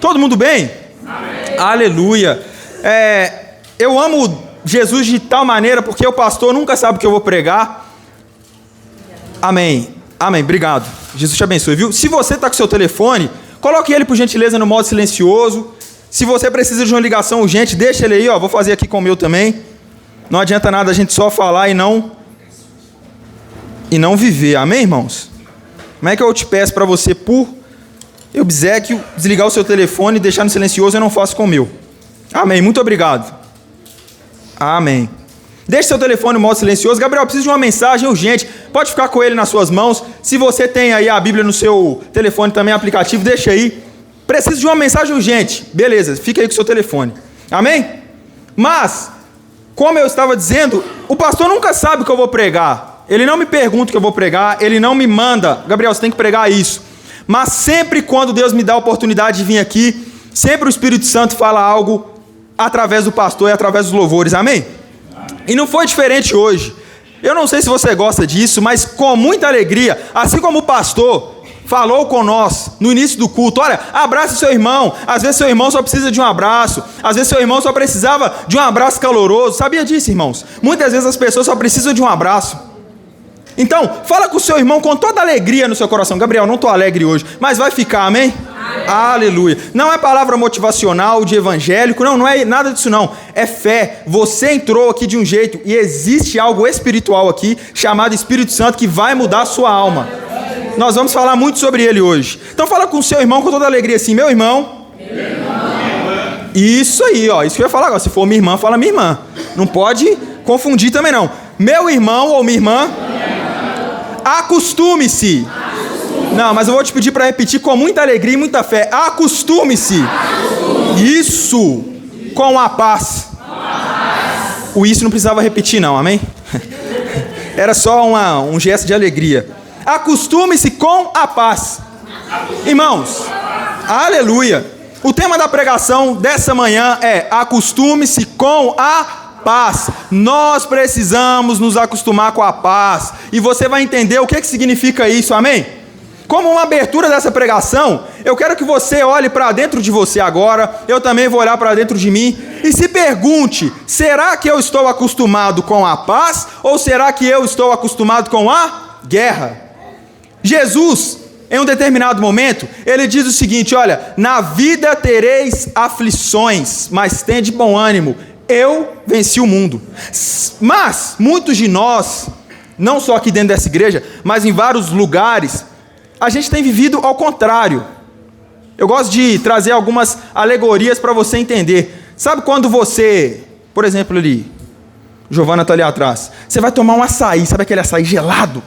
Todo mundo bem? Amém. Aleluia. Eu amo Jesus de tal maneira porque o pastor nunca sabe o que eu vou pregar. Amém. Amém. Obrigado. Jesus te abençoe, viu? Se você está com seu telefone, coloque ele, por gentileza, no modo silencioso. Se você precisa de uma ligação urgente, deixa ele aí, ó. Vou fazer aqui com o meu também. Não adianta nada a gente só falar e não viver. Amém, irmãos? Como é que eu te peço para você, por obséquio, desligar o seu telefone e deixar no silencioso? Eu não faço com o meu. Amém. Muito obrigado. Amém. Deixe seu telefone no modo silencioso. Gabriel, preciso de uma mensagem urgente. Pode ficar com ele nas suas mãos. Se você tem aí a Bíblia no seu telefone também, aplicativo, deixa aí. Preciso de uma mensagem urgente. Beleza, fica aí com o seu telefone. Amém? Mas, como eu estava dizendo, o pastor nunca sabe o que eu vou pregar. Ele não me pergunta o que eu vou pregar. Ele não me manda: Gabriel, você tem que pregar isso. Mas sempre quando Deus me dá a oportunidade de vir aqui, sempre o Espírito Santo fala algo através do pastor e através dos louvores. Amém? E não foi diferente hoje. Eu não sei se você gosta disso, mas com muita alegria, assim como o pastor falou com nós no início do culto: olha, abrace seu irmão. Às vezes seu irmão só precisa de um abraço. Às vezes seu irmão só precisava de um abraço caloroso. Sabia disso, irmãos? Muitas vezes as pessoas só precisam de um abraço. Então, fala com o seu irmão com toda alegria no seu coração. Gabriel, não estou alegre hoje, mas vai ficar, amém? Amém? Aleluia. Não é palavra motivacional de evangélico, não é nada disso não. É fé. Você entrou aqui de um jeito e existe algo espiritual aqui, chamado Espírito Santo, que vai mudar a sua alma. Nós vamos falar muito sobre ele hoje. Então fala com o seu irmão com toda alegria assim: meu irmão. Isso aí, ó. Isso que eu ia falar agora. Se for minha irmã, fala minha irmã. Não pode confundir também não. Meu irmão ou minha irmã. Acostume-se. Não, mas eu vou te pedir para repetir com muita alegria e muita fé. Acostume-se. Isso. Com a paz. O isso não precisava repetir não, amém? Era só um gesto de alegria. Acostume-se com a paz. Irmãos, aleluia. O tema da pregação dessa manhã é: acostume-se com a paz. Nós precisamos nos acostumar com a paz. E você vai entender o que significa isso, amém? Como uma abertura dessa pregação, eu quero que você olhe para dentro de você agora. Eu também vou olhar para dentro de mim e se pergunte: será que eu estou acostumado com a paz? Ou será que eu estou acostumado com a guerra? Jesus, em um determinado momento, ele diz o seguinte: olha, na vida tereis aflições, mas tende bom ânimo, eu venci o mundo. Mas muitos de nós, não só aqui dentro dessa igreja, mas em vários lugares, a gente tem vivido ao contrário. Eu gosto de trazer algumas alegorias para você entender. Sabe quando você, por exemplo ali, Giovana está ali atrás, você vai tomar um açaí, sabe aquele açaí gelado?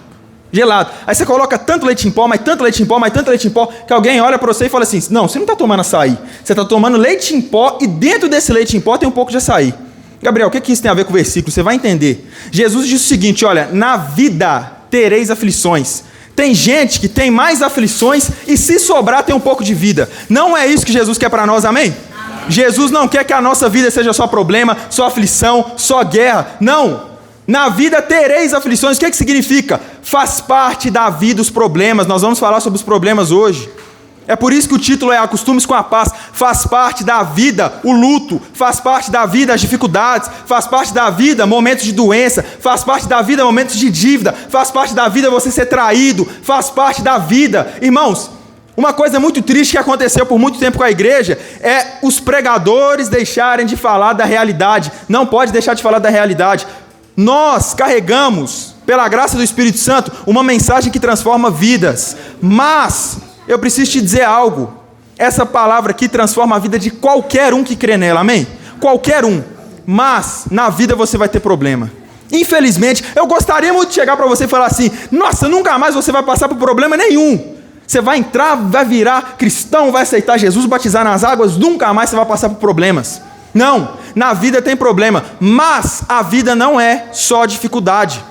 Gelado. Aí você coloca tanto leite em pó, mas tanto leite em pó, mas tanto leite em pó, que alguém olha para você e fala assim: não, você não está tomando açaí, você está tomando leite em pó, e dentro desse leite em pó tem um pouco de açaí. Gabriel, o que isso tem a ver com o versículo? Você vai entender. Jesus diz o seguinte: olha, na vida tereis aflições. Tem gente que tem mais aflições e se sobrar tem um pouco de vida. Não é isso que Jesus quer para nós, amém? Jesus não quer que a nossa vida seja só problema, só aflição, só guerra. Não. Na vida tereis aflições. O que significa? Faz parte da vida os problemas. Nós vamos falar sobre os problemas hoje. É por isso que o título é Acostume-se com a Paz. Faz parte da vida o luto, faz parte da vida as dificuldades, faz parte da vida momentos de doença, faz parte da vida momentos de dívida, faz parte da vida você ser traído, faz parte da vida. Irmãos, uma coisa muito triste que aconteceu por muito tempo com a igreja é os pregadores deixarem de falar da realidade. Não pode deixar de falar da realidade. Nós carregamos, pela graça do Espírito Santo, uma mensagem que transforma vidas. Mas eu preciso te dizer algo: essa palavra aqui transforma a vida de qualquer um que crê nela, amém? Qualquer um. Mas na vida você vai ter problema. Infelizmente, eu gostaria muito de chegar para você e falar assim: nossa, nunca mais você vai passar por problema nenhum. Você vai entrar, vai virar cristão, vai aceitar Jesus, batizar nas águas, nunca mais você vai passar por problemas. Não, na vida tem problema, mas a vida não é só dificuldade.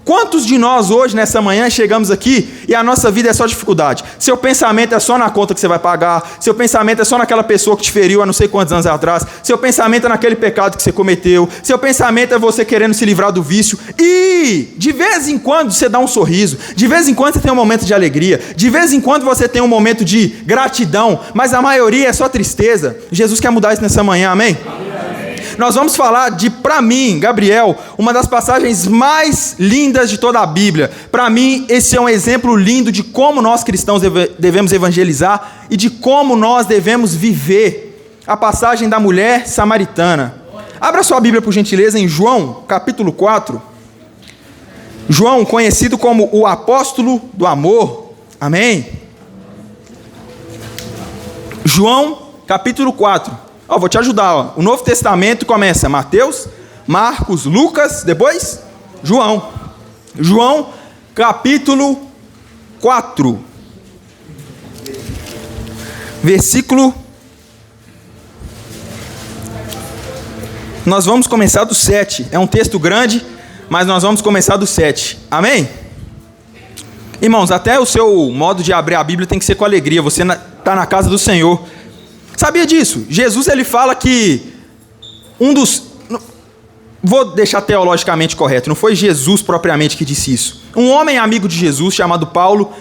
Quantos de nós hoje, nessa manhã, chegamos aqui e a nossa vida é só dificuldade? Seu pensamento é só na conta que você vai pagar, seu pensamento é só naquela pessoa que te feriu há não sei quantos anos atrás, seu pensamento é naquele pecado que você cometeu, seu pensamento é você querendo se livrar do vício, e de vez em quando você dá um sorriso, de vez em quando você tem um momento de alegria, de vez em quando você tem um momento de gratidão, mas a maioria é só tristeza. Jesus quer mudar isso nessa manhã, amém? Nós vamos falar de, para mim, Gabriel, uma das passagens mais lindas de toda a Bíblia. Para mim, esse é um exemplo lindo de como nós cristãos devemos evangelizar e de como nós devemos viver. A passagem da mulher samaritana. Abra sua Bíblia, por gentileza, em João, capítulo 4. João, conhecido como o apóstolo do amor. Amém? João, capítulo 4. Vou te ajudar. O Novo Testamento começa Mateus, Marcos, Lucas, depois João. João, capítulo 4. Versículo. Nós vamos começar do 7. É um texto grande, mas nós vamos começar do 7. Amém? Irmãos, até o seu modo de abrir a Bíblia tem que ser com alegria. Você está na casa do Senhor. Sabia disso? Jesus, ele fala que vou deixar teologicamente correto, não foi Jesus propriamente que disse isso. Um homem amigo de Jesus, chamado Paulo,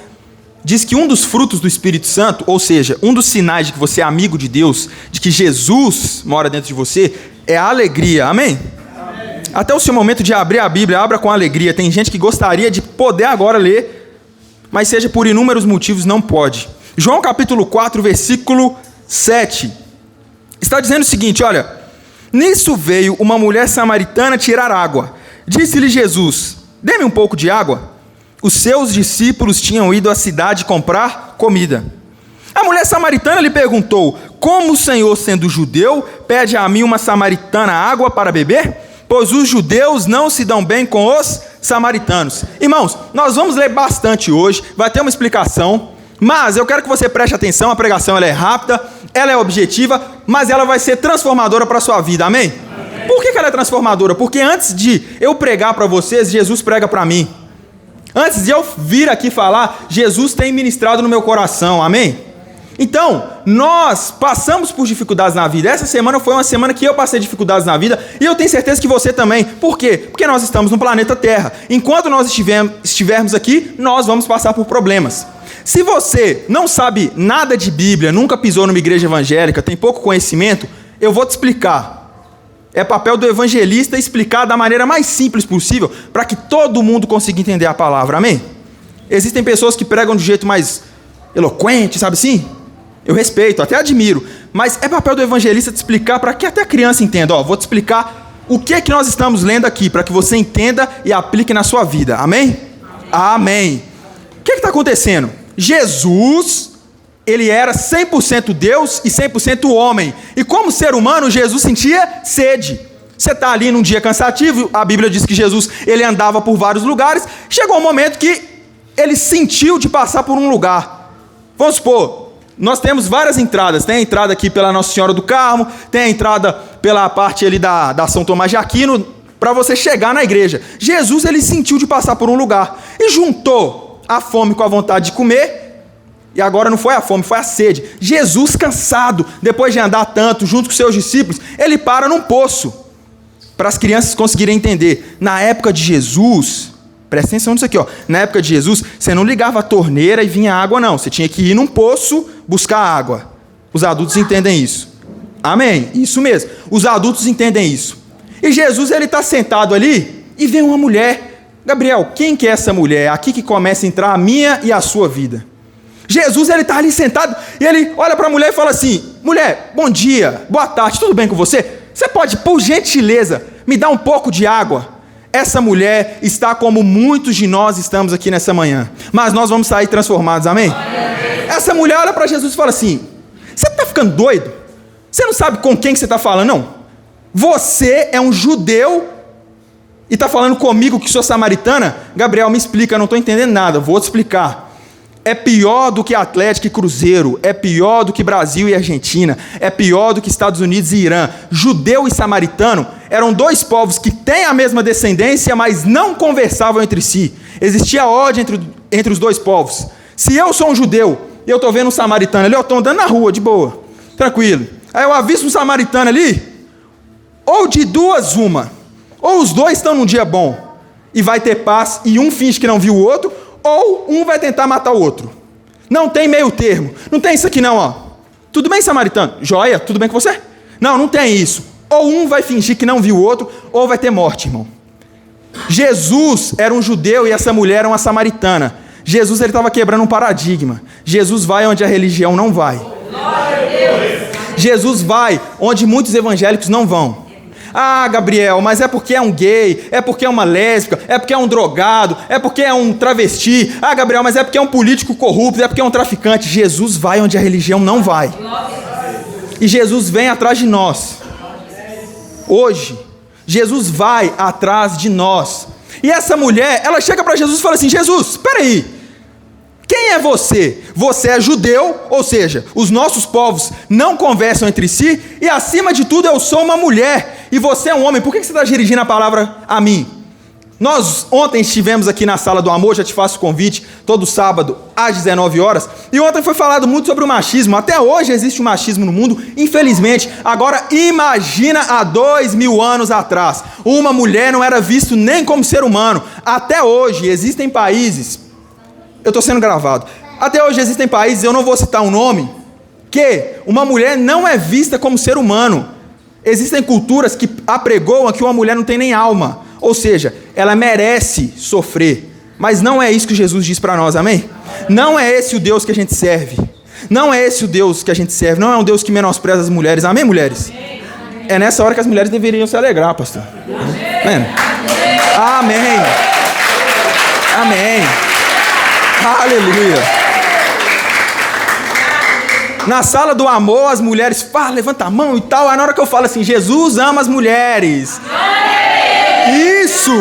diz que um dos frutos do Espírito Santo, ou seja, um dos sinais de que você é amigo de Deus, de que Jesus mora dentro de você, é a alegria. Amém? Amém. Até o seu momento de abrir a Bíblia, abra com alegria. Tem gente que gostaria de poder agora ler, mas seja por inúmeros motivos, não pode. João capítulo 4, versículo 7, está dizendo o seguinte, olha: nisso veio uma mulher samaritana tirar água. Disse-lhe Jesus: dê-me um pouco de água. Os seus discípulos tinham ido à cidade comprar comida. A mulher samaritana lhe perguntou: como o Senhor, sendo judeu, pede a mim, uma samaritana, água para beber? Pois os judeus não se dão bem com os samaritanos. Irmãos, nós vamos ler bastante hoje, vai ter uma explicação, mas eu quero que você preste atenção. A pregação ela é rápida, ela é objetiva, mas ela vai ser transformadora para a sua vida, amém? Amém. Por que ela é transformadora? Porque antes de eu pregar para vocês, Jesus prega para mim. Antes de eu vir aqui falar, Jesus tem ministrado no meu coração, amém? Então, nós passamos por dificuldades na vida. Essa semana foi uma semana que eu passei dificuldades na vida, e eu tenho certeza que você também. Por quê? Porque nós estamos no planeta Terra. Enquanto nós estivermos aqui, nós vamos passar por problemas. Se você não sabe nada de Bíblia, nunca pisou numa igreja evangélica, tem pouco conhecimento, eu vou te explicar. É papel do evangelista explicar da maneira mais simples possível, para que todo mundo consiga entender a palavra, amém? Existem pessoas que pregam de um jeito mais eloquente, sabe assim? Eu respeito, até admiro, mas é papel do evangelista te explicar para que até a criança entenda. Vou te explicar o que é que nós estamos lendo aqui, para que você entenda e aplique na sua vida, amém? Amém. O que está acontecendo? Jesus, ele era 100% Deus e 100% homem. E como ser humano, Jesus sentia sede. Você está ali num dia cansativo, a Bíblia diz que Jesus, ele andava por vários lugares. Chegou um momento que ele sentiu de passar por um lugar. Vamos supor, nós temos várias entradas. Tem a entrada aqui pela Nossa Senhora do Carmo, tem a entrada pela parte ali da São Tomás de Aquino, para você chegar na igreja. Jesus, ele sentiu de passar por um lugar e juntou a fome com a vontade de comer, e agora não foi a fome, foi a sede. Jesus, cansado, depois de andar tanto junto com seus discípulos, ele para num poço, para as crianças conseguirem entender. Na época de Jesus, presta atenção nisso aqui, na época de Jesus, você não ligava a torneira e vinha água, não. Você tinha que ir num poço buscar água. Os adultos entendem isso. Amém? Isso mesmo. Os adultos entendem isso. E Jesus, ele está sentado ali e vem uma mulher. Gabriel, quem que é essa mulher? Aqui que começa a entrar a minha e a sua vida. Jesus, ele está ali sentado e ele olha para a mulher e fala assim: mulher, bom dia, boa tarde, tudo bem com você? Você pode, por gentileza, me dar um pouco de água? Essa mulher está como muitos de nós estamos aqui nessa manhã, mas nós vamos sair transformados, amém? Amém. Essa mulher olha para Jesus e fala assim: você está ficando doido? Você não sabe com quem que você está falando, não? Você é um judeu e está falando comigo que sou samaritana? Gabriel, me explica, eu não estou entendendo nada, vou te explicar. é pior do que Atlético e Cruzeiro, é pior do que Brasil e Argentina, é pior do que Estados Unidos e Irã. Judeu e samaritano eram dois povos que têm a mesma descendência, mas não conversavam entre si. Existia ódio entre os dois povos. Se eu sou um judeu e eu estou vendo um samaritano ali, eu estou andando na rua, de boa, tranquilo. Aí eu aviso um samaritano ali, ou de duas uma, ou os dois estão num dia bom e vai ter paz e um finge que não viu o outro, ou um vai tentar matar o outro. Não tem meio termo. Não tem isso aqui não, ó. Tudo bem, samaritano? Joia? Tudo bem com você? Não, não tem isso. Ou um vai fingir que não viu o outro, ou vai ter morte, irmão. Jesus era um judeu e essa mulher era uma samaritana. Jesus estava quebrando um paradigma. Jesus vai onde a religião não vai. Jesus vai onde muitos evangélicos não vão. Ah, Gabriel, mas é porque é um gay, é porque é uma lésbica, é porque é um drogado, é porque é um travesti. Ah, Gabriel, mas é porque é um político corrupto, é porque é um traficante. Jesus vai onde a religião não vai. E Jesus vem atrás de nós. Hoje, Jesus vai atrás de nós. E essa mulher, ela chega para Jesus e fala assim: Jesus, espera aí. Quem é você? Você é judeu, ou seja, os nossos povos não conversam entre si, e acima de tudo eu sou uma mulher, e você é um homem. Por que você está dirigindo a palavra a mim? Nós ontem estivemos aqui na Sala do Amor, já te faço o convite, todo sábado às 19 horas, e ontem foi falado muito sobre o machismo. Até hoje existe o machismo no mundo, infelizmente. Agora imagina há 2000 anos atrás, uma mulher não era vista nem como ser humano. Até hoje existem países, eu estou sendo gravado, até hoje existem países, eu não vou citar um nome, que uma mulher não é vista como ser humano. Existem culturas que apregoam que uma mulher não tem nem alma, ou seja, ela merece sofrer. Mas não é isso que Jesus diz para nós, amém? Não é esse o Deus que a gente serve. Não é esse o Deus que a gente serve. Não é um Deus que menospreza as mulheres, amém, mulheres? É nessa hora que as mulheres deveriam se alegrar, pastor. Amém. Amém. Amém. Aleluia. Na Sala do Amor, as mulheres falam, levanta a mão e tal. Aí na hora que eu falo assim, Jesus ama as mulheres. Isso.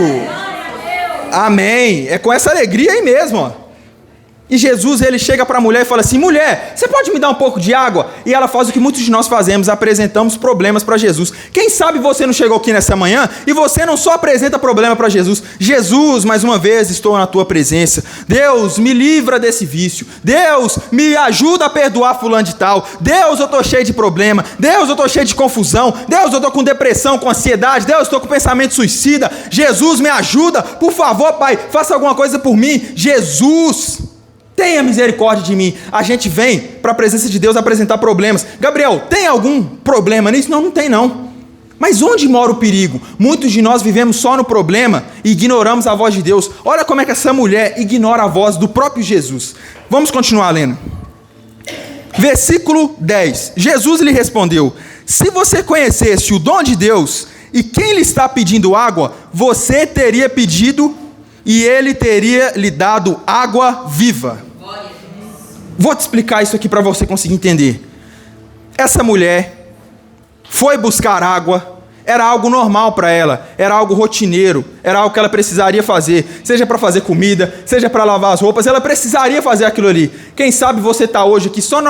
Amém. É com essa alegria aí mesmo, ó. E Jesus, ele chega para a mulher e fala assim: mulher, você pode me dar um pouco de água? E ela faz o que muitos de nós fazemos, apresentamos problemas para Jesus. Quem sabe você não chegou aqui nessa manhã e você não só apresenta problema para Jesus. Jesus, mais uma vez estou na tua presença. Deus, me livra desse vício. Deus, me ajuda a perdoar fulano de tal. Deus, eu estou cheio de problema. Deus, eu estou cheio de confusão. Deus, eu estou com depressão, com ansiedade. Deus, eu estou com pensamento suicida. Jesus, me ajuda. Por favor, Pai, faça alguma coisa por mim. Jesus, tenha misericórdia de mim. A gente vem para a presença de Deus apresentar problemas. Gabriel, tem algum problema nisso? Não, não tem não. Mas onde mora o perigo? Muitos de nós vivemos só no problema e ignoramos a voz de Deus. Olha como é que essa mulher ignora a voz do próprio Jesus. Vamos continuar lendo. Versículo 10. Jesus lhe respondeu: se você conhecesse o dom de Deus e quem lhe está pedindo água, você teria pedido e ele teria lhe dado água viva. Vou te explicar isso aqui para você conseguir entender. Essa mulher foi buscar água, era algo normal para ela, era algo rotineiro, era algo que ela precisaria fazer, seja para fazer comida, seja para lavar as roupas, ela precisaria fazer aquilo ali. Quem sabe você está hoje aqui só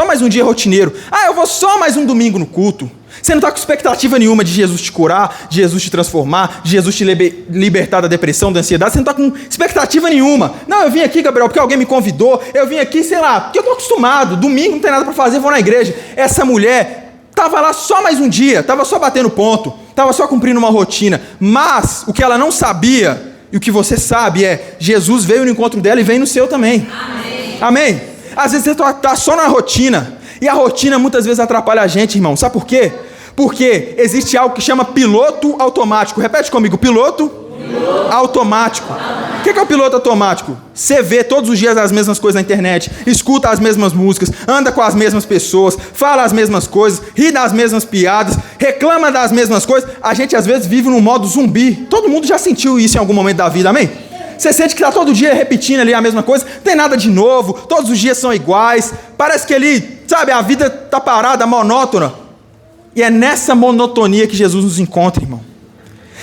mais um dia rotineiro. Ah, eu vou só mais um domingo no culto. Você não está com expectativa nenhuma de Jesus te curar, de Jesus te transformar, de Jesus te libertar da depressão, da ansiedade. Você não está com expectativa nenhuma. Não, eu vim aqui, Gabriel, porque alguém me convidou. Eu vim aqui, sei lá, porque eu estou acostumado. Domingo não tem nada para fazer, vou na igreja. Essa mulher estava lá só mais um dia, estava só batendo ponto, estava só cumprindo uma rotina. Mas o que ela não sabia, e o que você sabe é, Jesus veio no encontro dela e vem no seu também. Amém. Amém? Às vezes você está só na rotina. E a rotina muitas vezes atrapalha a gente, irmão. Sabe por quê? Porque existe algo que chama piloto automático. Repete comigo, piloto automático. O que é o piloto automático? Você vê todos os dias as mesmas coisas na internet, escuta as mesmas músicas, anda com as mesmas pessoas, fala as mesmas coisas, ri das mesmas piadas, reclama das mesmas coisas. A gente às vezes vive num modo zumbi. Todo mundo já sentiu isso em algum momento da vida, amém? Você sente que está todo dia repetindo ali a mesma coisa, não tem nada de novo, todos os dias são iguais, parece que ali, sabe, a vida está parada, monótona. E é nessa monotonia que Jesus nos encontra, irmão.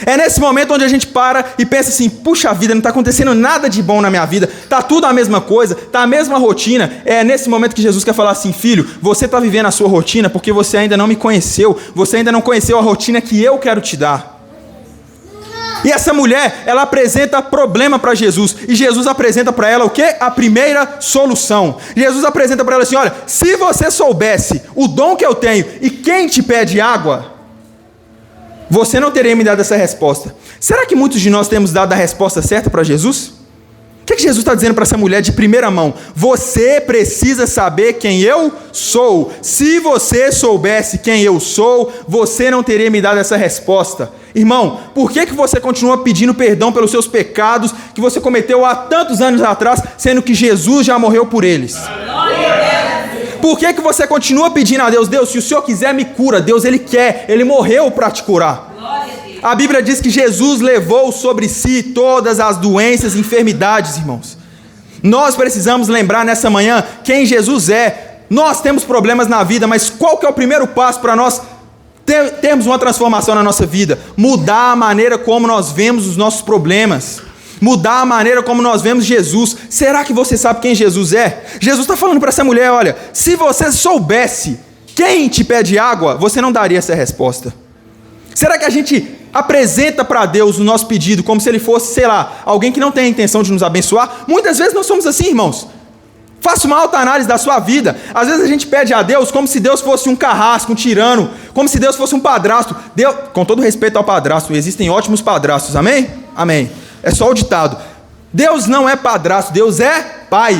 É nesse momento onde a gente para e pensa assim, puxa vida, não está acontecendo nada de bom na minha vida, está tudo a mesma coisa, está a mesma rotina. É nesse momento que Jesus quer falar assim, filho, você está vivendo a sua rotina porque você ainda não me conheceu, você ainda não conheceu a rotina que eu quero te dar. E essa mulher, ela apresenta problema para Jesus, e Jesus apresenta para ela o quê? A primeira solução. Jesus apresenta para ela assim, olha, se você soubesse o dom que eu tenho e quem te pede água, você não teria me dado essa resposta. Será que muitos de nós temos dado a resposta certa para Jesus? O que Jesus está dizendo para essa mulher de primeira mão? Você precisa saber quem eu sou. Se você soubesse quem eu sou, você não teria me dado essa resposta. Irmão, por que você continua pedindo perdão pelos seus pecados que você cometeu há tantos anos atrás, sendo que Jesus já morreu por eles? Por que você continua pedindo a Deus, Deus, se o Senhor quiser me cura, Deus, Ele quer, Ele morreu para te curar. A Bíblia diz que Jesus levou sobre si todas as doenças e enfermidades, irmãos. Nós precisamos lembrar nessa manhã quem Jesus é. Nós temos problemas na vida, mas qual que é o primeiro passo para nós termos uma transformação na nossa vida? Mudar a maneira como nós vemos os nossos problemas. Mudar a maneira como nós vemos Jesus. Será que você sabe quem Jesus é? Jesus está falando para essa mulher, olha, se você soubesse quem te pede água, você não daria essa resposta. Será que a gente apresenta para Deus o nosso pedido como se Ele fosse, sei lá, alguém que não tem a intenção de nos abençoar? Muitas vezes nós somos assim, irmãos. Faça uma autoanálise da sua vida. Às vezes a gente pede a Deus como se Deus fosse um carrasco, um tirano, como se Deus fosse um padrasto. Deus, com todo respeito ao padrasto, existem ótimos padrastos, amém? Amém. É só o ditado. Deus não é padrasto, Deus é pai.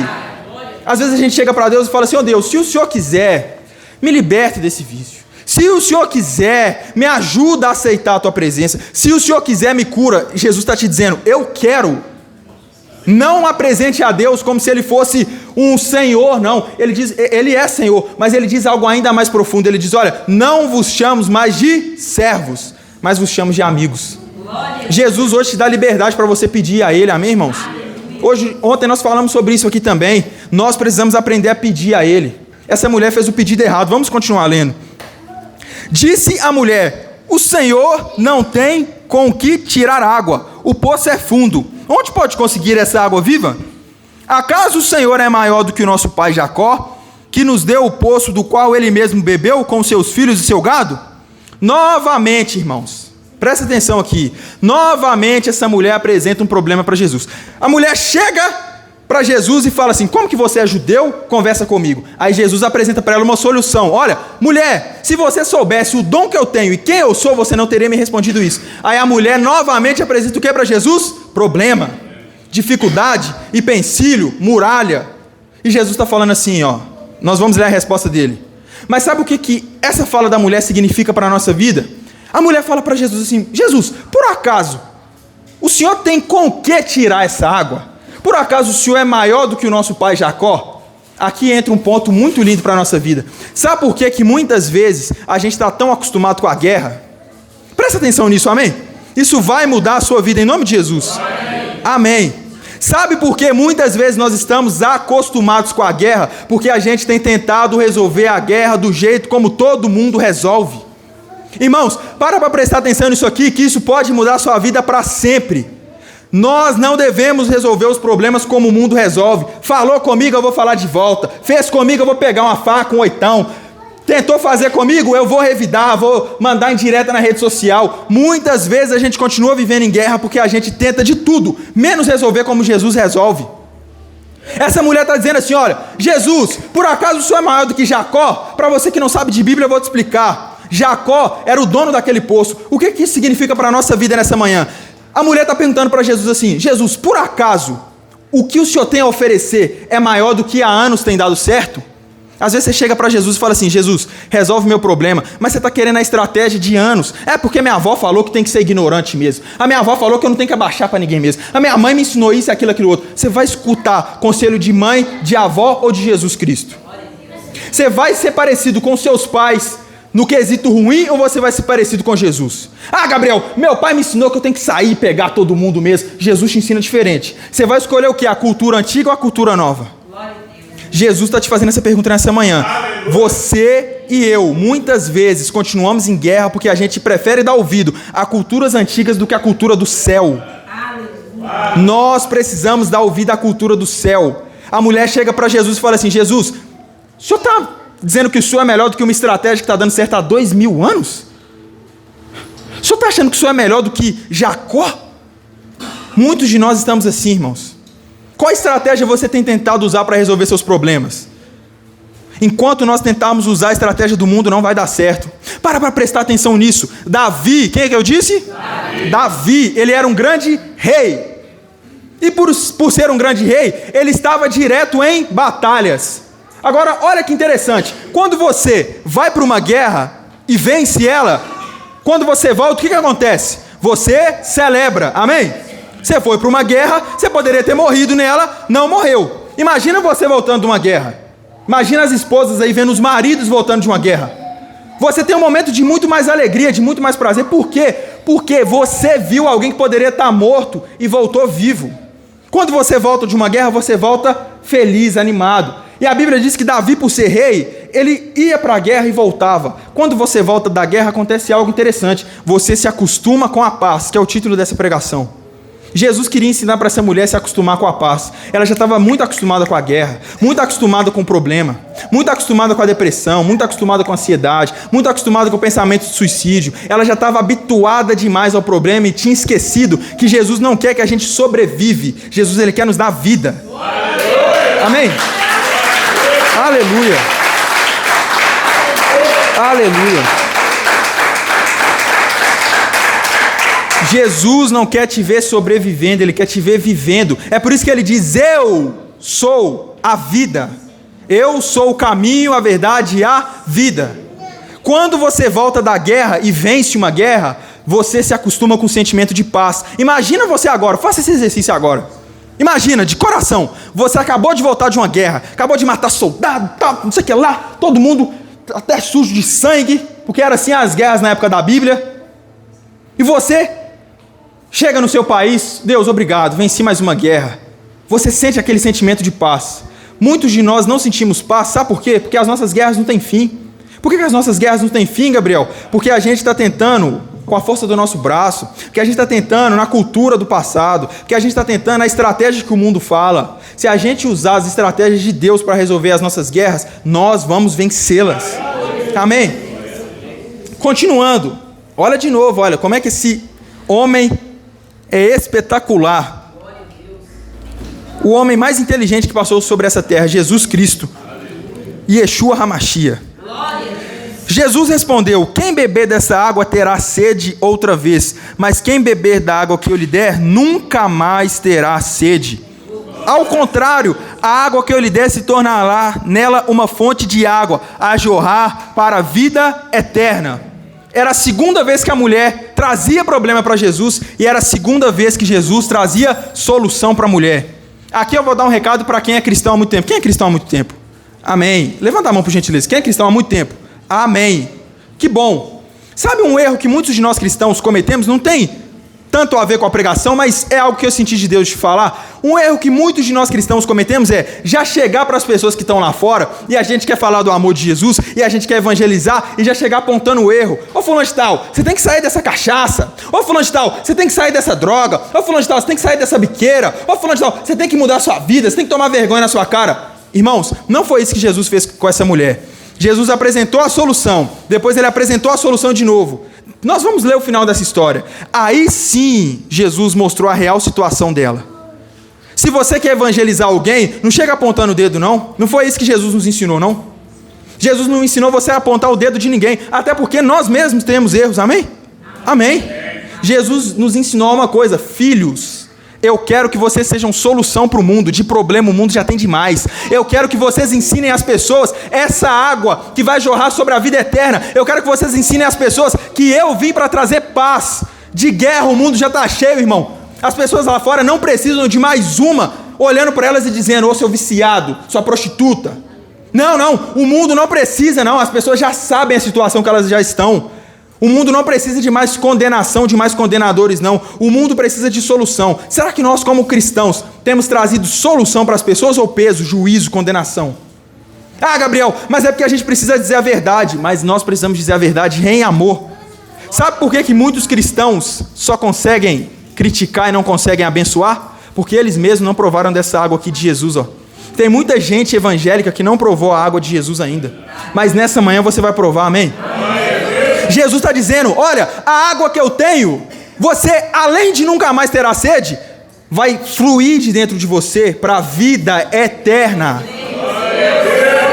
Às vezes a gente chega para Deus e fala assim, Deus, se o Senhor quiser, me liberte desse vício. Se o Senhor quiser, me ajuda a aceitar a tua presença. Se o Senhor quiser, me cura. Jesus está te dizendo, eu quero. Não apresente a Deus como se Ele fosse um Senhor, não. Ele diz, Ele é Senhor, mas Ele diz algo ainda mais profundo. Ele diz, olha, não vos chamo mais de servos, mas vos chamo de amigos. Jesus hoje te dá liberdade para você pedir a Ele, amém, irmãos? Ontem nós falamos sobre isso aqui também. Nós precisamos aprender a pedir a Ele. Essa mulher fez o pedido errado. Vamos continuar lendo. Disse a mulher, o Senhor não tem com o que tirar água, o poço é fundo. Onde pode conseguir essa água viva? Acaso o Senhor é maior do que o nosso pai Jacó, que nos deu o poço do qual ele mesmo bebeu com seus filhos e seu gado? Novamente, irmãos, presta atenção aqui. Novamente essa mulher apresenta um problema para Jesus. A mulher chega para Jesus e fala assim, como que você é judeu? Conversa comigo. Aí Jesus apresenta para ela uma solução. Olha, mulher, se você soubesse o dom que eu tenho e quem eu sou, você não teria me respondido isso. Aí a mulher novamente apresenta o que para Jesus? Problema, dificuldade, empecilho, muralha. E Jesus está falando assim, nós vamos ler a resposta dele. Mas sabe o que essa fala da mulher significa para a nossa vida? A mulher fala para Jesus assim, Jesus, por acaso, o Senhor tem com o que tirar essa água? Por acaso o Senhor é maior do que o nosso pai Jacó? Aqui entra um ponto muito lindo para a nossa vida. Sabe por que muitas vezes a gente está tão acostumado com a guerra? Presta atenção nisso, amém? Isso vai mudar a sua vida em nome de Jesus. Amém. Sabe por que muitas vezes nós estamos acostumados com a guerra? Porque a gente tem tentado resolver a guerra do jeito como todo mundo resolve. Irmãos, para prestar atenção nisso aqui, que isso pode mudar a sua vida para sempre. Nós não devemos resolver os problemas como o mundo resolve. Falou comigo, eu vou falar de volta. Fez comigo, eu vou pegar uma faca, um oitão. Tentou fazer comigo, eu vou revidar, vou mandar indireta na rede social. Muitas vezes a gente continua vivendo em guerra porque a gente tenta de tudo, menos resolver como Jesus resolve. Essa mulher está dizendo assim, olha, Jesus, por acaso o Senhor é maior do que Jacó? Para você que não sabe de Bíblia, eu vou te explicar. Jacó era o dono daquele poço. O que isso significa para a nossa vida nessa manhã? A mulher está perguntando para Jesus assim, Jesus, por acaso, o que o Senhor tem a oferecer é maior do que há anos tem dado certo? Às vezes você chega para Jesus e fala assim, Jesus, resolve meu problema, mas você está querendo a estratégia de anos. É porque minha avó falou que tem que ser ignorante mesmo. A minha avó falou que eu não tenho que abaixar para ninguém mesmo. A minha mãe me ensinou isso, aquilo, aquilo outro. Você vai escutar conselho de mãe, de avó ou de Jesus Cristo? Você vai ser parecido com seus pais no quesito ruim ou você vai ser parecido com Jesus? Ah, Gabriel, meu pai me ensinou que eu tenho que sair e pegar todo mundo mesmo. Jesus te ensina diferente. Você vai escolher o que? A cultura antiga ou a cultura nova? Jesus está te fazendo essa pergunta nessa manhã. Você e eu, muitas vezes, continuamos em guerra porque a gente prefere dar ouvido a culturas antigas do que a cultura do céu. Nós precisamos dar ouvido à cultura do céu. A mulher chega para Jesus e fala assim: Jesus, o senhor está dizendo que o senhor é melhor do que uma estratégia que está dando certo há 2000 anos? O senhor está achando que o senhor é melhor do que Jacó? Muitos de nós estamos assim, irmãos. Qual estratégia você tem tentado usar para resolver seus problemas? Enquanto nós tentarmos usar a estratégia do mundo, não vai dar certo. Para prestar atenção nisso. Davi, quem é que eu disse? Davi, ele era um grande rei. E por ser um grande rei, ele estava direto em batalhas. Agora, olha que interessante. Quando você vai para uma guerra e vence ela, quando você volta, o que acontece? Você celebra, amém? Você foi para uma guerra, você poderia ter morrido nela, não morreu. Imagina você voltando de uma guerra. Imagina as esposas aí vendo os maridos voltando de uma guerra. Você tem um momento de muito mais alegria, de muito mais prazer. Por quê? Porque você viu alguém que poderia estar morto e voltou vivo. Quando você volta de uma guerra, você volta feliz, animado. E a Bíblia diz que Davi, por ser rei, ele ia para a guerra e voltava. Quando você volta da guerra, acontece algo interessante. Você se acostuma com a paz, que é o título dessa pregação. Jesus queria ensinar para essa mulher a se acostumar com a paz. Ela já estava muito acostumada com a guerra, muito acostumada com o problema, muito acostumada com a depressão, muito acostumada com a ansiedade, muito acostumada com o pensamento de suicídio. Ela já estava habituada demais ao problema e tinha esquecido que Jesus não quer que a gente sobrevive. Jesus, ele quer nos dar vida. Amém? Aleluia. Aleluia. Jesus não quer te ver sobrevivendo, Ele quer te ver vivendo. É por isso que Ele diz: eu sou a vida. Eu sou o caminho, a verdade e a vida. Quando você volta da guerra e vence uma guerra, você se acostuma com o sentimento de paz. Imagina você agora, faça esse exercício agora. Imagina, de coração, você acabou de voltar de uma guerra, acabou de matar soldado, não sei o que lá, todo mundo até sujo de sangue, porque era assim as guerras na época da Bíblia. E você chega no seu país: Deus, obrigado, venci mais uma guerra. Você sente aquele sentimento de paz. Muitos de nós não sentimos paz, sabe por quê? Porque as nossas guerras não têm fim. Por que as nossas guerras não têm fim, Gabriel? Porque a gente está tentando, com a força do nosso braço, porque a gente está tentando na cultura do passado, porque a gente está tentando na estratégia que o mundo fala. Se a gente usar as estratégias de Deus para resolver as nossas guerras, nós vamos vencê-las. Amém? Continuando, olha de novo, olha como é que esse homem é espetacular. O homem mais inteligente que passou sobre essa terra, Jesus Cristo, Yeshua HaMashiach. Jesus respondeu: quem beber dessa água terá sede outra vez, mas quem beber da água que eu lhe der, nunca mais terá sede. Ao contrário, a água que eu lhe der se tornará nela uma fonte de água a jorrar para a vida eterna. Era a segunda vez que a mulher trazia problema para Jesus e era a segunda vez que Jesus trazia solução para a mulher. Aqui eu vou dar um recado para quem é cristão há muito tempo. Quem é cristão há muito tempo? Amém. Levanta a mão por gentileza. Quem é cristão há muito tempo? Amém. Que bom. Sabe um erro que muitos de nós cristãos cometemos? Não tem tanto a ver com a pregação, mas é algo que eu senti de Deus te falar. Um erro que muitos de nós cristãos cometemos é já chegar para as pessoas que estão lá fora e a gente quer falar do amor de Jesus e a gente quer evangelizar e já chegar apontando o erro. Ô fulano de tal, você tem que sair dessa cachaça. Ô fulano de tal, você tem que sair dessa droga. Ô fulano de tal, você tem que sair dessa biqueira. Ô fulano de tal, você tem que mudar a sua vida, você tem que tomar vergonha na sua cara. Irmãos, não foi isso que Jesus fez com essa mulher. Jesus apresentou a solução, depois ele apresentou a solução de novo. Nós vamos ler o final dessa história. Aí sim, Jesus mostrou a real situação dela. Se você quer evangelizar alguém, não chega apontando o dedo, não. Não foi isso que Jesus nos ensinou, não. Jesus não ensinou você a apontar o dedo de ninguém, até porque nós mesmos temos erros, amém? Amém. Jesus nos ensinou uma coisa: filhos, eu quero que vocês sejam solução para o mundo. De problema o mundo já tem demais. Eu quero que vocês ensinem as pessoas essa água que vai jorrar sobre a vida eterna. Eu quero que vocês ensinem as pessoas que eu vim para trazer paz. De guerra o mundo já está cheio, irmão. As pessoas lá fora não precisam de mais uma olhando para elas e dizendo: ô seu viciado, sua prostituta. Não, o mundo não precisa, não. As pessoas já sabem a situação que elas já estão. O mundo não precisa de mais condenação, de mais condenadores, não. O mundo precisa de solução. Será que nós, como cristãos, temos trazido solução para as pessoas ou peso, juízo, condenação? Ah, Gabriel, mas é porque a gente precisa dizer a verdade. Mas nós precisamos dizer a verdade em amor. Sabe por que muitos cristãos só conseguem criticar e não conseguem abençoar? Porque eles mesmos não provaram dessa água aqui de Jesus, ó. Tem muita gente evangélica que não provou a água de Jesus ainda. Mas nessa manhã você vai provar, amém? Jesus está dizendo, olha, a água que eu tenho, você, além de nunca mais ter a sede, vai fluir de dentro de você para a vida eterna.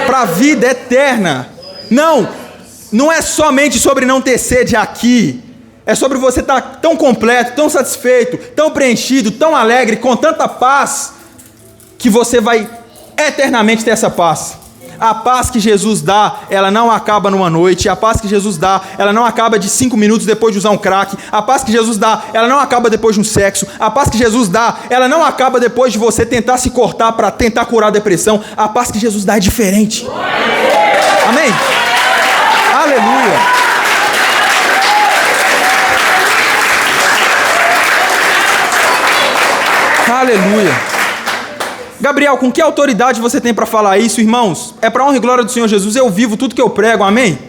Para a vida eterna. Não é somente sobre não ter sede aqui. É sobre você estar tão completo, tão satisfeito, tão preenchido, tão alegre, com tanta paz, que você vai eternamente ter essa paz. A paz que Jesus dá, ela não acaba numa noite. A paz que Jesus dá, ela não acaba de 5 minutos depois de usar um crack. A paz que Jesus dá, ela não acaba depois de um sexo. A paz que Jesus dá, ela não acaba depois de você tentar se cortar para tentar curar a depressão. A paz que Jesus dá é diferente. Amém? Aleluia. Aleluia. Gabriel, com que autoridade você tem para falar isso, irmãos? É para honra e glória do Senhor Jesus. Eu vivo tudo que eu prego, amém?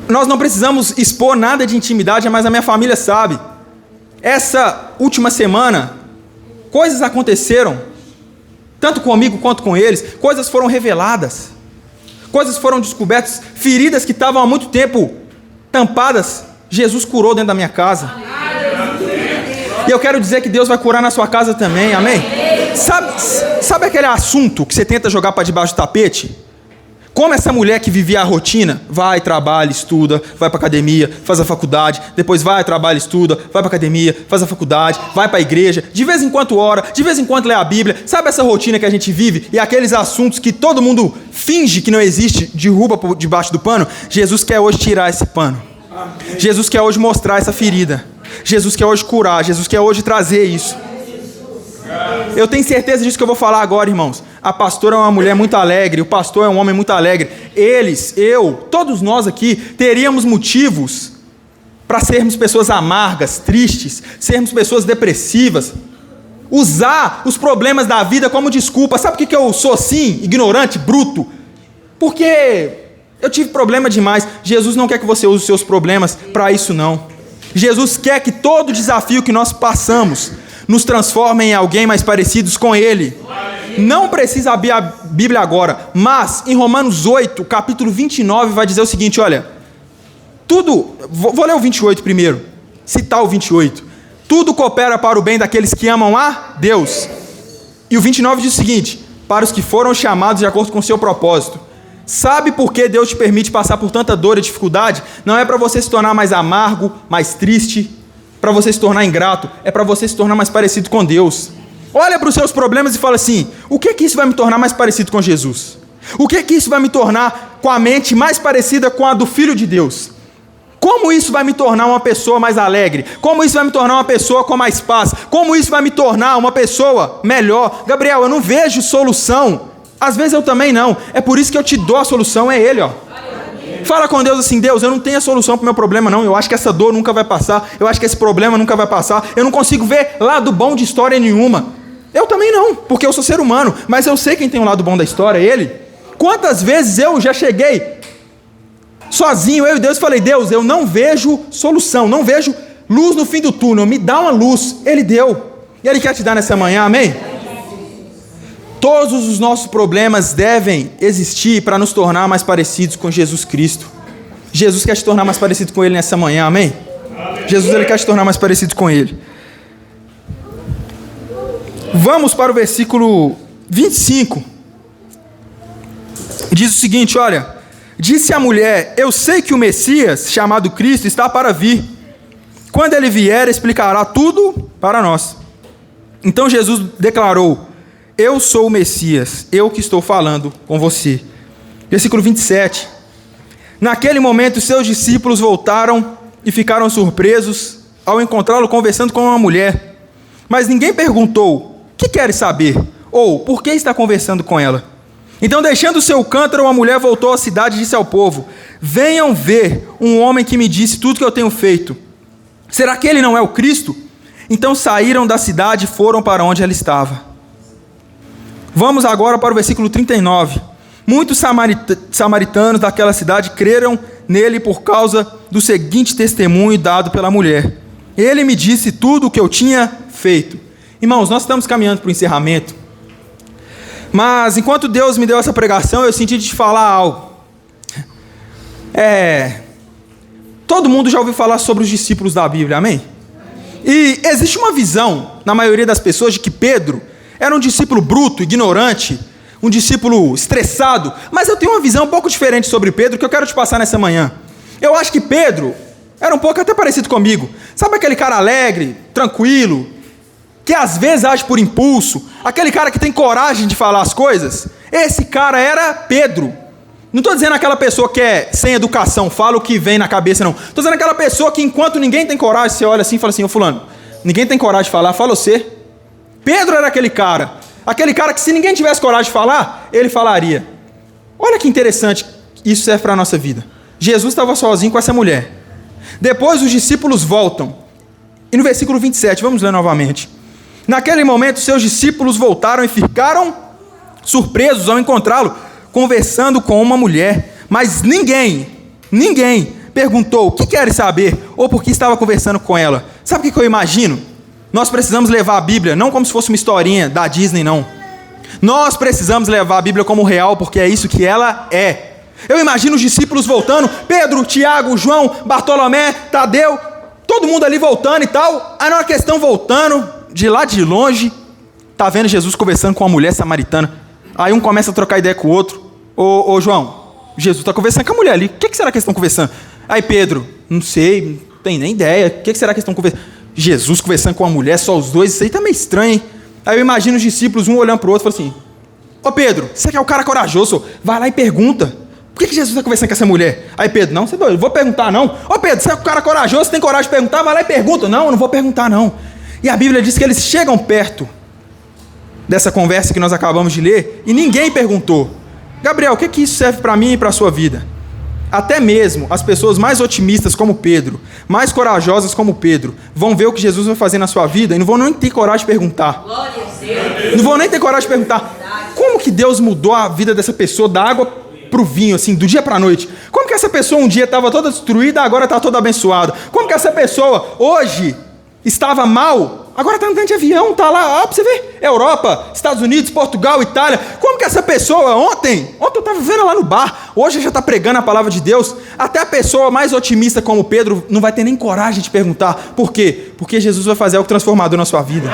Nós não precisamos expor nada de intimidade, mas a minha família sabe. Essa última semana, coisas aconteceram, tanto comigo quanto com eles. Coisas foram reveladas, coisas foram descobertas, feridas que estavam há muito tempo tampadas, Jesus curou dentro da minha casa. E eu quero dizer que Deus vai curar na sua casa também, amém? Sabe aquele assunto que você tenta jogar para debaixo do tapete? Como essa mulher que vivia a rotina, vai, trabalha, estuda, vai para academia, faz a faculdade, depois vai, trabalha, estuda, vai para academia, faz a faculdade, vai para a igreja, de vez em quando ora, de vez em quando lê a Bíblia. Sabe essa rotina que a gente vive e aqueles assuntos que todo mundo finge que não existe, derruba por debaixo do pano? Jesus quer hoje tirar esse pano. Jesus quer hoje mostrar essa ferida. Jesus quer hoje curar, Jesus quer hoje trazer isso. Eu tenho certeza disso que eu vou falar agora, irmãos. A pastora é uma mulher muito alegre, o pastor é um homem muito alegre. Eles, eu, todos nós aqui, teríamos motivos para sermos pessoas amargas, tristes, sermos pessoas depressivas, usar os problemas da vida como desculpa. Sabe por que eu sou assim, ignorante, bruto? Porque eu tive problema demais. Jesus não quer que você use os seus problemas para isso, não. Jesus quer que todo desafio que nós passamos nos transforme em alguém mais parecidos com Ele. Não precisa abrir a Bíblia agora, mas em Romanos 8, capítulo 29, vai dizer o seguinte, olha, vou ler o 28 primeiro, citar o 28. Tudo coopera para o bem daqueles que amam a Deus. E o 29 diz o seguinte, para os que foram chamados de acordo com o seu propósito. Sabe por que Deus te permite passar por tanta dor e dificuldade? Não é para você se tornar mais amargo, mais triste, para você se tornar ingrato, é para você se tornar mais parecido com Deus. Olha para os seus problemas e fala assim, o que isso vai me tornar mais parecido com Jesus? O que isso vai me tornar com a mente mais parecida com a do Filho de Deus? Como isso vai me tornar uma pessoa mais alegre? Como isso vai me tornar uma pessoa com mais paz? Como isso vai me tornar uma pessoa melhor? Gabriel, eu não vejo solução. Às vezes eu também não. É por isso que eu te dou a solução, é Ele, ó. Fala com Deus assim, Deus, eu não tenho a solução para o meu problema não, eu acho que essa dor nunca vai passar, eu acho que esse problema nunca vai passar, eu não consigo ver lado bom de história nenhuma. Eu também não, porque eu sou ser humano, mas eu sei quem tem um lado bom da história, é Ele. Quantas vezes eu já cheguei sozinho, eu e Deus, falei, Deus, eu não vejo solução, não vejo luz no fim do túnel, me dá uma luz. Ele deu, e Ele quer te dar nessa manhã, amém? Todos os nossos problemas devem existir para nos tornar mais parecidos com Jesus Cristo. Jesus quer te tornar mais parecido com Ele nessa manhã, amém? Jesus, Ele quer te tornar mais parecido com Ele. Vamos para o versículo 25. Diz o seguinte, olha, disse a mulher, eu sei que o Messias, chamado Cristo, está para vir. Quando Ele vier, explicará tudo para nós. Então Jesus declarou, eu sou o Messias, eu que estou falando com você. Versículo 27. Naquele momento, seus discípulos voltaram e ficaram surpresos ao encontrá-lo conversando com uma mulher. Mas ninguém perguntou, o que queres saber? Ou, por que está conversando com ela? Então, deixando o seu cântaro, a mulher voltou à cidade e disse ao povo, venham ver um homem que me disse tudo que eu tenho feito. Será que ele não é o Cristo? Então saíram da cidade e foram para onde ela estava. Vamos agora para o versículo 39. Muitos samaritanos daquela cidade creram nele por causa do seguinte testemunho dado pela mulher. Ele me disse tudo o que eu tinha feito. Irmãos, nós estamos caminhando para o encerramento. Mas enquanto Deus me deu essa pregação, eu senti de te falar algo. Todo mundo já ouviu falar sobre os discípulos da Bíblia, amém? E existe uma visão, na maioria das pessoas, de que Pedro era um discípulo bruto, ignorante, um discípulo estressado. Mas eu tenho uma visão um pouco diferente sobre Pedro que eu quero te passar nessa manhã. Eu acho que Pedro era um pouco até parecido comigo. Sabe aquele cara alegre, tranquilo, que às vezes age por impulso, aquele cara que tem coragem de falar as coisas? Esse cara era Pedro. Não estou dizendo aquela pessoa que é sem educação, fala o que vem na cabeça, não. Estou dizendo aquela pessoa que enquanto ninguém tem coragem, você olha assim e fala assim: ô fulano, ninguém tem coragem de falar, fala você. Pedro era aquele cara que se ninguém tivesse coragem de falar, ele falaria. Olha que interessante, isso serve para a nossa vida. Jesus estava sozinho com essa mulher. Depois os discípulos voltam. E no versículo 27, vamos ler novamente. Naquele momento seus discípulos voltaram e ficaram surpresos ao encontrá-lo conversando com uma mulher, mas ninguém perguntou o que quer saber ou por que estava conversando com ela. Sabe o que eu imagino? Nós precisamos levar a Bíblia não como se fosse uma historinha da Disney, não. Nós precisamos levar a Bíblia como real, porque é isso que ela é. Eu imagino os discípulos voltando, Pedro, Tiago, João, Bartolomé, Tadeu, todo mundo ali voltando e tal. Aí na hora que eles estão voltando, de lá de longe, tá vendo Jesus conversando com uma mulher samaritana. Aí um começa a trocar ideia com o outro. Ô João, Jesus está conversando com a mulher ali. O que será que eles estão conversando? Aí Pedro, não sei, não tem nem ideia. O que será que eles estão conversando? Jesus conversando com a mulher, só os dois, isso aí tá meio estranho, hein? Aí eu imagino os discípulos, um olhando para o outro e falando assim: ô Pedro, você que é o cara corajoso, vai lá e pergunta. Por que Jesus está conversando com essa mulher? Aí Pedro, não, você não vou perguntar não. Ô Pedro, você é o cara corajoso, você tem coragem de perguntar, vai lá e pergunta. Não, eu não vou perguntar não. E a Bíblia diz que eles chegam perto dessa conversa que nós acabamos de ler e ninguém perguntou: Gabriel, o que isso serve para mim e para a sua vida? Até mesmo as pessoas mais otimistas como Pedro, mais corajosas como Pedro, vão ver o que Jesus vai fazer na sua vida e não vão nem ter coragem de perguntar. Não vão nem ter coragem de perguntar como que Deus mudou a vida dessa pessoa da água para o vinho, assim, do dia para a noite. Como que essa pessoa um dia estava toda destruída, agora está toda abençoada? Como que essa pessoa hoje estava mal, agora está andando de avião, está lá, para você ver, Europa, Estados Unidos, Portugal, Itália. Como que essa pessoa, ontem eu estava vendo lá no bar, hoje já está pregando a palavra de Deus. Até a pessoa mais otimista como Pedro não vai ter nem coragem de perguntar. Por quê? Porque Jesus vai fazer algo transformador na sua vida.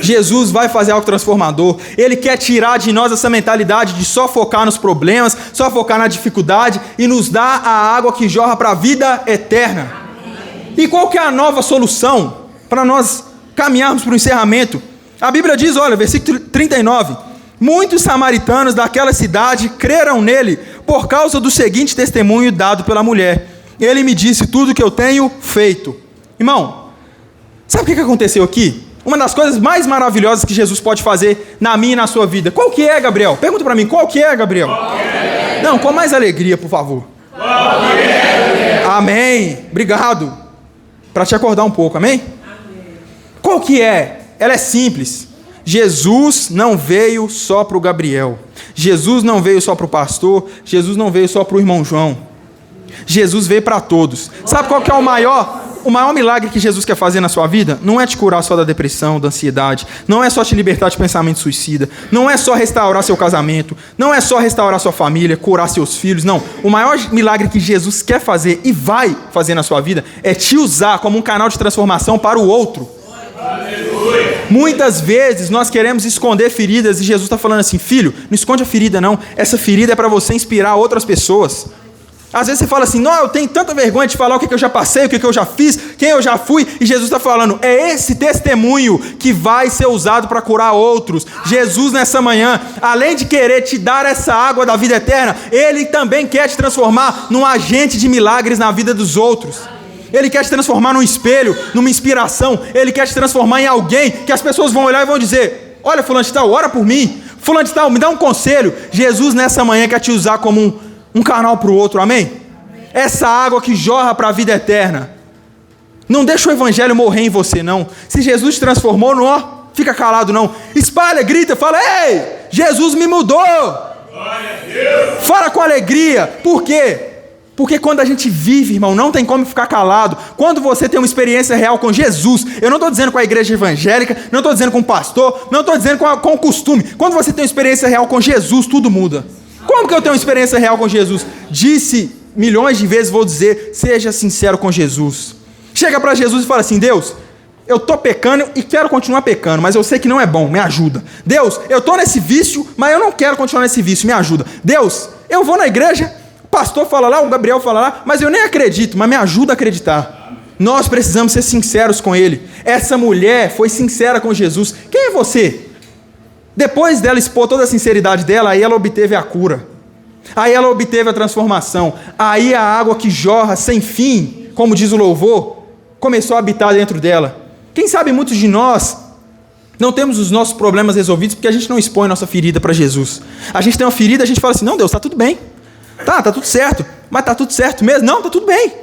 Jesus vai fazer algo transformador. Ele quer tirar de nós essa mentalidade de só focar nos problemas, só focar na dificuldade e nos dar a água que jorra para a vida eterna. E qual que é a nova solução para nós caminharmos para o encerramento? A Bíblia diz, olha, versículo 39, muitos samaritanos daquela cidade creram nele por causa do seguinte testemunho dado pela mulher. Ele me disse tudo o que eu tenho feito. Irmão, sabe o que aconteceu aqui? Uma das coisas mais maravilhosas que Jesus pode fazer na minha e na sua vida. Qual que é, Gabriel? Pergunta para mim, qual que é, Gabriel? Não, com mais alegria, por favor. Amém. Obrigado. Para te acordar um pouco, amém? Qual que é? Ela é simples. Jesus não veio só para o Gabriel. Jesus não veio só para o pastor. Jesus não veio só para o irmão João. Jesus veio para todos. Sabe qual que é o maior milagre que Jesus quer fazer na sua vida? Não é te curar só da depressão, da ansiedade. Não é só te libertar de pensamento suicida. Não é só restaurar seu casamento. Não é só restaurar sua família, curar seus filhos. Não. O maior milagre que Jesus quer fazer e vai fazer na sua vida é te usar como um canal de transformação para o outro. Aleluia. Muitas vezes nós queremos esconder feridas e Jesus está falando assim: filho, não esconde a ferida não. Essa ferida é para você inspirar outras pessoas. Às vezes você fala assim: não, eu tenho tanta vergonha de falar o que eu já passei, o que eu já fiz, quem eu já fui. E Jesus está falando, é esse testemunho que vai ser usado para curar outros. Jesus nessa manhã, além de querer te dar essa água da vida eterna, Ele também quer te transformar num agente de milagres na vida dos outros. Ele quer te transformar num espelho, numa inspiração. Ele quer te transformar em alguém que as pessoas vão olhar e vão dizer: olha, fulano de tal, ora por mim. Fulano de tal, me dá um conselho. Jesus nessa manhã quer te usar como um canal para o outro, amém? Essa água que jorra para a vida eterna. Não deixa o evangelho morrer em você, não. Se Jesus te transformou, fica calado não. Espalha, grita, fala: ei, Jesus me mudou. Fala com alegria. Por quê? Porque quando a gente vive, irmão, não tem como ficar calado. Quando você tem uma experiência real com Jesus, eu não estou dizendo com a igreja evangélica, não estou dizendo com o pastor, não estou dizendo com o costume. Quando você tem uma experiência real com Jesus, tudo muda. Como que eu tenho uma experiência real com Jesus? Disse milhões de vezes, vou dizer: seja sincero com Jesus. Chega para Jesus e fala assim: Deus, eu estou pecando e quero continuar pecando, mas eu sei que não é bom, me ajuda. Deus, eu estou nesse vício, mas eu não quero continuar nesse vício, me ajuda. Deus, eu vou na igreja, o pastor fala lá, o Gabriel fala lá, mas eu nem acredito, mas me ajuda a acreditar. Nós precisamos ser sinceros com Ele. Essa mulher foi sincera com Jesus. Quem é você? Depois dela expor toda a sinceridade dela, aí ela obteve a cura. Aí ela obteve a transformação. Aí a água que jorra sem fim, como diz o louvor, começou a habitar dentro dela. Quem sabe muitos de nós não temos os nossos problemas resolvidos porque a gente não expõe nossa ferida para Jesus. A gente tem uma ferida, a gente fala assim: não, Deus, está tudo bem. Tá tudo certo. Mas está tudo certo mesmo? Não, está tudo bem.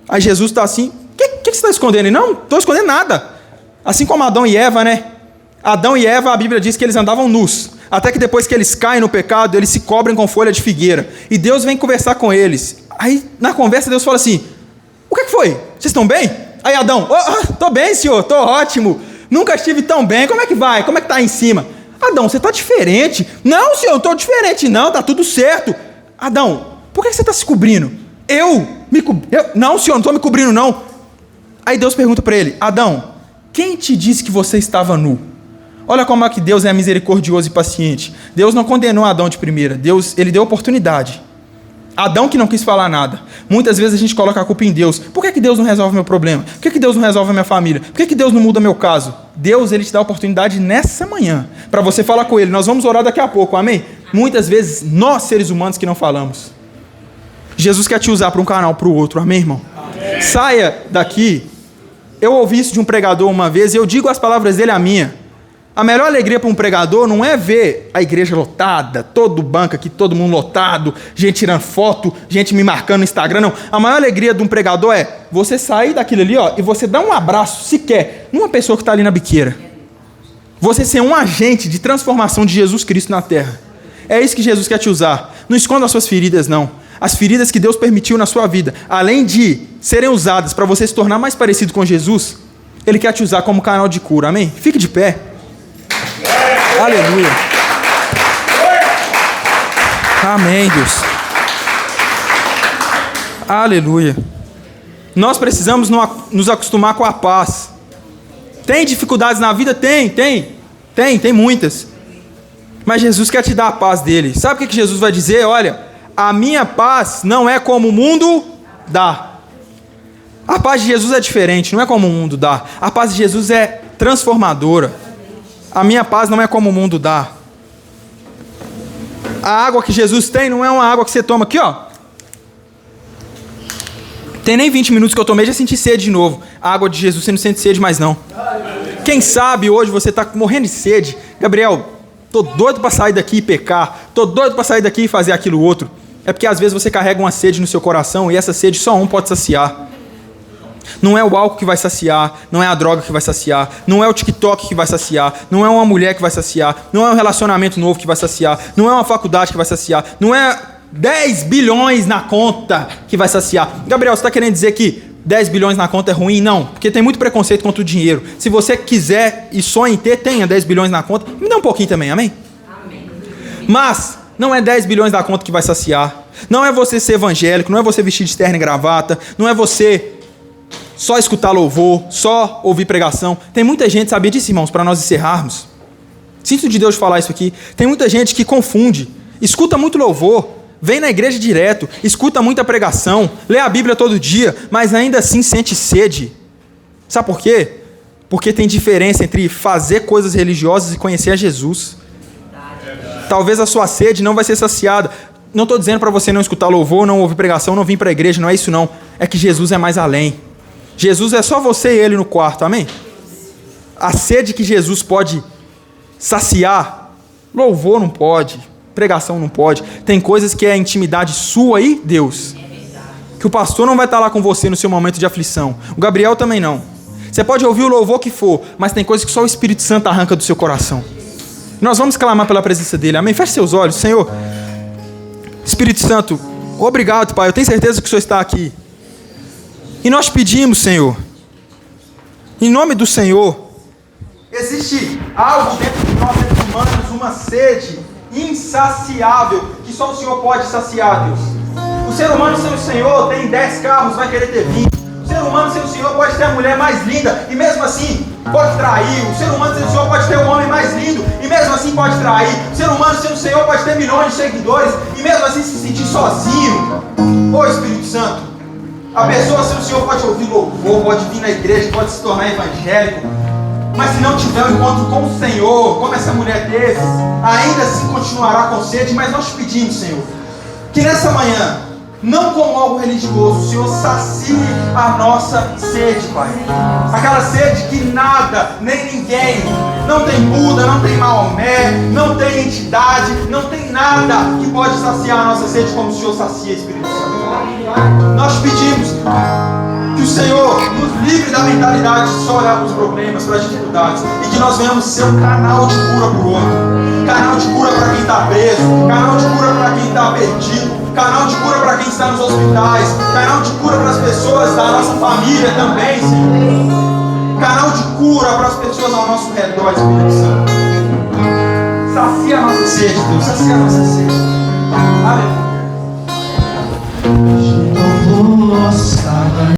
Aí Jesus está assim: o que você está escondendo? Não, não estou escondendo nada. Assim como Adão e Eva, né? Adão e Eva, a Bíblia diz que eles andavam nus. Até que depois que eles caem no pecado, eles se cobrem com folha de figueira. E Deus vem conversar com eles. Aí, na conversa, Deus fala assim: o que foi? Vocês estão bem? Aí Adão: tô bem, senhor, tô ótimo. Nunca estive tão bem. Como é que vai? Como é que tá aí em cima? Adão, você tá diferente. Não, senhor, não tô diferente não, tá tudo certo. Adão, por que você está se cobrindo? Não, senhor, não estou me cobrindo não. Aí Deus pergunta para ele: Adão, quem te disse que você estava nu? Olha como é que Deus é misericordioso e paciente. Deus não condenou Adão de primeira. Ele deu oportunidade. Adão que não quis falar nada. Muitas vezes a gente coloca a culpa em Deus. Por que Deus não resolve meu problema? Por que Deus não resolve a minha família? Por que Deus não muda meu caso? Deus, Ele te dá a oportunidade nessa manhã para você falar com Ele. Nós vamos orar daqui a pouco, amém? Muitas vezes nós, seres humanos, que não falamos. Jesus quer te usar para um canal, para o outro, amém, irmão? Amém. Saia daqui. Eu ouvi isso de um pregador uma vez e eu digo as palavras dele a minha. A melhor alegria para um pregador não é ver a igreja lotada, todo banco aqui, todo mundo lotado, gente tirando foto, gente me marcando no Instagram, não. A maior alegria de um pregador é você sair daquilo ali, ó, e você dar um abraço, sequer, numa pessoa que está ali na biqueira. Você ser um agente de transformação de Jesus Cristo na terra. É isso que Jesus quer te usar. Não esconda as suas feridas, não. As feridas que Deus permitiu na sua vida, além de serem usadas para você se tornar mais parecido com Jesus, Ele quer te usar como canal de cura, amém? Fique de pé. Aleluia. Amém, Deus. Aleluia. Nós precisamos nos acostumar com a paz. Tem dificuldades na vida? Tem muitas. Mas Jesus quer te dar a paz dele. Sabe o que Jesus vai dizer? Olha, a minha paz não é como o mundo dá. A paz de Jesus é diferente, não é como o mundo dá. A paz de Jesus é transformadora. A minha paz não é como o mundo dá. A água que Jesus tem não é uma água que você toma aqui, ó. Tem nem 20 minutos que eu tomei, já senti sede de novo. A água de Jesus, você não sente sede mais não. Quem sabe hoje você está morrendo de sede. Gabriel, tô doido para sair daqui e pecar. Tô doido para sair daqui e fazer aquilo outro. É porque às vezes você carrega uma sede no seu coração e essa sede só um pode saciar. Não é o álcool que vai saciar, não é a droga que vai saciar, não é o TikTok que vai saciar, não é uma mulher que vai saciar, não é um relacionamento novo que vai saciar, não é uma faculdade que vai saciar, não é 10 bilhões na conta que vai saciar. Gabriel, você está querendo dizer que 10 bilhões na conta é ruim? Não, porque tem muito preconceito contra o dinheiro. Se você quiser e sonha em ter, tenha 10 bilhões na conta. Me dá um pouquinho também, amém? Amém. Mas não é 10 bilhões na conta que vai saciar. Não é você ser evangélico, não é você vestir de terno e gravata, não é você só escutar louvor, só ouvir pregação. Tem muita gente, sabia disso, irmãos, para nós encerrarmos? Sinto de Deus falar isso aqui. Tem muita gente que confunde, escuta muito louvor, vem na igreja direto, escuta muita pregação, lê a Bíblia todo dia, mas ainda assim sente sede. Sabe por quê? Porque tem diferença entre fazer coisas religiosas e conhecer a Jesus. Talvez a sua sede não vai ser saciada. Não estou dizendo para você não escutar louvor, não ouvir pregação, não vir para a igreja, não é isso não. É que Jesus é mais além. Jesus é só você e Ele no quarto, amém? A sede que Jesus pode saciar, louvor não pode, pregação não pode. Tem coisas que é intimidade sua e Deus. Que o pastor não vai estar lá com você no seu momento de aflição. O Gabriel também não. Você pode ouvir o louvor que for, mas tem coisas que só o Espírito Santo arranca do seu coração. Nós vamos clamar pela presença dele. Amém? Feche seus olhos. Senhor, Espírito Santo, obrigado, Pai. Eu tenho certeza que o Senhor está aqui. E nós pedimos, Senhor, em nome do Senhor, existe algo dentro de nós, seres humanos, uma sede insaciável, que só o Senhor pode saciar, Deus. O ser humano sem o Senhor tem 10 carros, vai querer ter 20. O ser humano sem o Senhor pode ter a mulher mais linda, e mesmo assim pode trair. O ser humano sem o Senhor pode ter o homem mais lindo, e mesmo assim pode trair. O ser humano sem o Senhor pode ter milhões de seguidores, e mesmo assim se sentir sozinho. Ô Espírito Santo, a pessoa sem o Senhor pode ouvir louvor, pode vir na igreja, pode se tornar evangélico, mas se não tiver um encontro com o Senhor, como essa mulher teve, ainda assim continuará com sede. Mas nós pedimos, Senhor, que nessa manhã, não como algo religioso, o Senhor sacie a nossa sede, Pai. Aquela sede que nada, nem ninguém, não tem Buda, não tem Maomé, não tem entidade, não tem nada que pode saciar a nossa sede como o Senhor sacia, Espírito Santo. Nós pedimos que o Senhor nos livre da mentalidade de só olhar para os problemas, para as dificuldades, e que nós venhamos ser um canal de cura para o outro, canal de cura para quem está preso, canal de cura para quem está perdido, canal de cura para quem está nos hospitais, canal de cura para as pessoas da nossa família também, Senhor. Canal de cura para as pessoas ao nosso redor, Espírito Santo. Sacia a nossa sede, Deus, sacia a nossa sede. Aleluia.